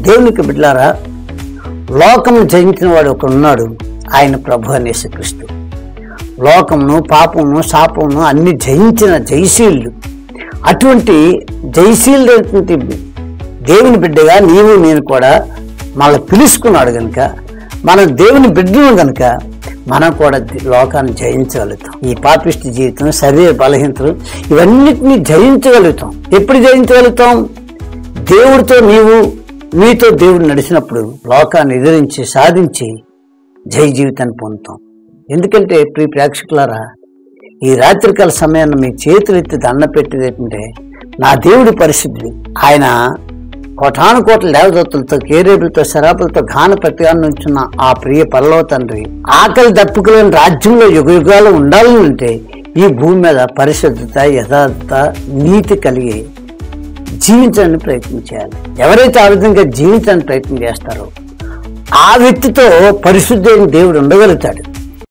దేవునికి బిడ్డలారా, లోకం జయించిన వాడు ఒకడు ఉన్నాడు, ఆయన ప్రభు అనే యేసుక్రీస్తు. లోకమును, పాపమును, శాపమును అన్ని జయించిన జయశీలుడు. అటువంటి జయశీలుడైనటువంటి దేవుని బిడ్డగా నీవు నేను కూడా మళ్ళీ పిలుచుకున్నాడు కనుక, మనం దేవుని బిడ్డను కనుక మనం కూడా లోకాన్ని జయించగలుగుతాం. ఈ పాపిష్టి జీవితం, శరీర బలహీనతలు ఇవన్నిటినీ జయించగలుగుతాం. ఎప్పుడు జయించగలుగుతాం? దేవుడితో నీతో దేవుడు నడిచినప్పుడు లోకాన్ని ఎదిరించి సాధించి జయ జీవితాన్ని పొందుతాం. ఎందుకంటే ప్రియ ప్రేక్షకులారా, ఈ రాత్రికాల సమయాన్ని మీ చేతులు ఎత్తి దండ పెట్టేది ఏంటంటే, నా దేవుడి పరిశుద్ధుడు. ఆయన కోటాను కోట్ల దేవదత్తులతో, కేరేబులతో, శరాపులతో గాన ప్రతిగాన్ని ఉంచున్న ఆ ప్రియ పరలోక తండ్రి ఆకలి దప్పుకులేని రాజ్యంలో యుగయుగాలు ఉండాలని అంటే ఈ భూమి మీద పరిశుద్ధత, యథార్థత, నీతి కలిగి జీవించడానికి ప్రయత్నం చేయాలి. ఎవరైతే ఆ విధంగా జీవించడానికి ప్రయత్నం చేస్తారో ఆ వ్యక్తితో పరిశుద్ధమైన దేవుడు ఉండగలుగుతాడు.